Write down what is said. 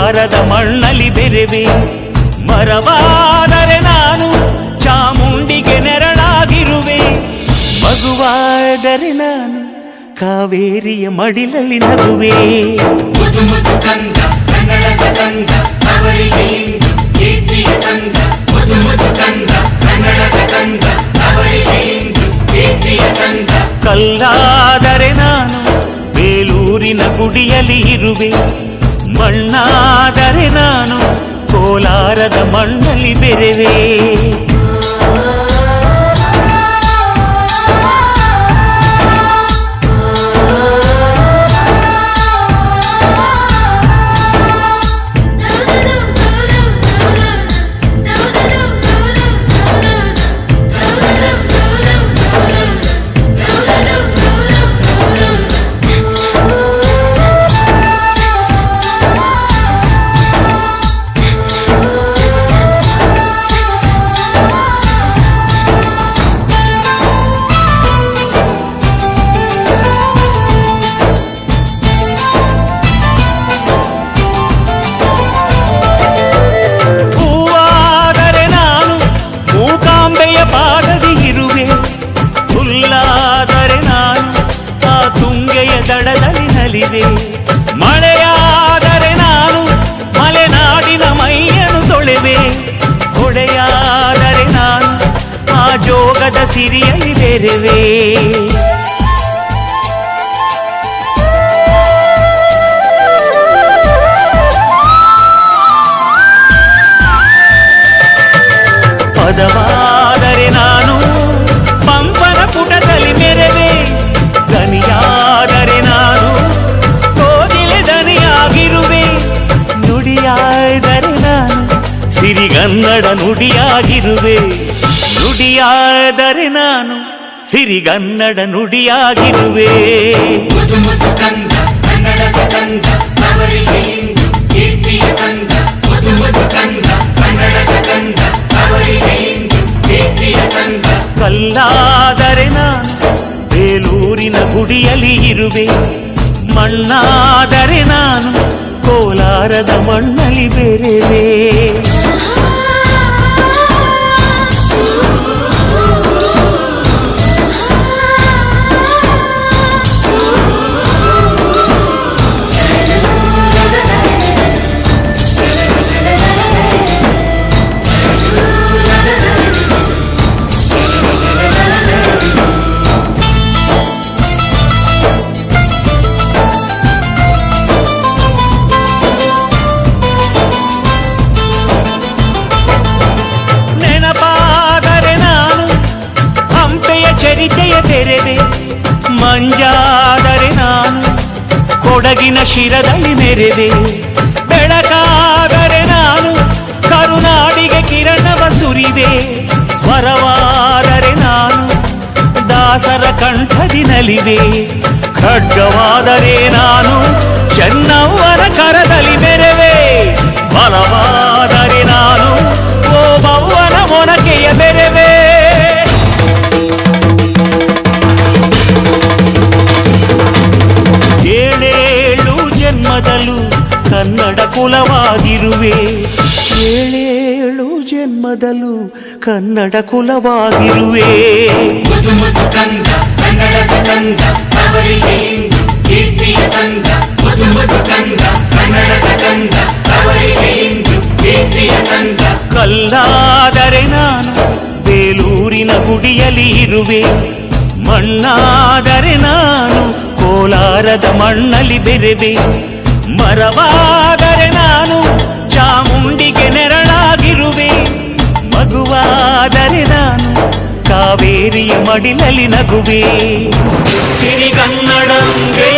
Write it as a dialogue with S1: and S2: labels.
S1: ಕೋಲಾರದ ಮಣ್ಣಲ್ಲಿ ಬೆರೆವೆ. ಮರವಾದರೆ ನಾನು ಚಾಮುಂಡಿಗೆ ನೆರಳಾಗಿರುವೆ. ಮಗುವಾದರೆ ನಾನು ಕಾವೇರಿಯ ಮಡಿಲಲ್ಲಿ ನಗುವೆ. ಕಲ್ಲಾದರೆ ನಾನು ಬೇಲೂರಿನ ಗುಡಿಯಲ್ಲಿ ಇರುವೆ. ಮಣ್ಣಾದರೆ ನಾನು ಕೋಲಾರದ ಮಣ್ಣಲ್ಲಿ ಬೆರೆವೆ. ಮಳೆಯಾದರೆ ನಾನು ಮಲೆನಾಡಿನ ಮೈಯನ್ನು ತೊಳೆವೆ. ಹೊಡೆಯಾದರೆ ನಾನು ಆ ಜೋಗದ ಸಿರಿಯಲ್ಲಿ ಬೆರೆವೆ. ಪದವಾದರೆ ನಾನು ಪಂಪನ ಪುಟದಲ್ಲಿ ಮೆರೆವೆ. ದನಿಯಾದರೆ ನಾನು ನುಡಿಯಾದರೆ ನಾನು ಸಿರಿಗನ್ನಡ ನುಡಿಯಾಗಿರುವೆ. ನುಡಿಯಾದರೆ ನಾನು ಸಿರಿಗನ್ನಡ ನುಡಿಯಾಗಿರುವೆ. ಕಲ್ಲಾದರೆ ನಾನು ಬೇಲೂರಿನ ಗುಡಿಯಲ್ಲಿ ಇರುವೆ. ಮಣ್ಣಾದರೆ ನಾನು ಕೋಲಾರದ ಮಣ್ಣಲ್ಲಿ ಬೆರೆವೆ. ಚರಿತೆಯ ತೆರೆವೆ. ಮಂಜಾದರೆ ನಾನು ಕೊಡಗಿನ ಶಿರದಲ್ಲಿ ಮೆರೆವೆ. ಬೆಳಕಾದರೆ ನಾನು ಕರುನಾಡಿಗೆ ಕಿರಣವ ಸುರಿವೆ. ಸ್ವರವಾದರೆ ನಾನು ದಾಸರ ಕಂಠದಿ ನಲಿವೆ. ಖಡ್ಗವಾದರೆ ನಾನು ಚೆನ್ನವ್ವನ ಕರದಲ್ಲಿ ಮೆರೆವೆ. ಬಲವಾದರೆ ನಾನು ಓಬವ್ವನ ಮೊನಕೆಯ ಬೆರೆವೆ. ಏಳೇಳು ಜನ್ಮದಲ್ಲೂ ಕನ್ನಡ ಕುಲವಾಗಿರುವೆ. ಏಳೇಳು ಜನ್ಮದಲ್ಲೂ ಕನ್ನಡ ಕುಲವಾಗಿರುವೆ. ಕಲ್ಲಾದರೆ ನಾನು ಬೇಲೂರಿನ ಗುಡಿಯಲ್ಲಿ ಇರುವೆ. ಮಣ್ಣಾದರೆ ನಾನು ಕೋಲಾರದ ಮಣ್ಣಲ್ಲಿ ಬೆರೆವೆ. ಮರವಾದರೆ ನಾನು ಚಾಮುಂಡಿಗೆ ನೆರಳಾಗಿರುವೆ. ಮಗುವಾದರೆ ನಾನು ಕಾವೇರಿಯ ಮಡಿಲಲ್ಲಿ ನಗುವೆ. ಸಿರಿಗನ್ನಡಂ ಗೈ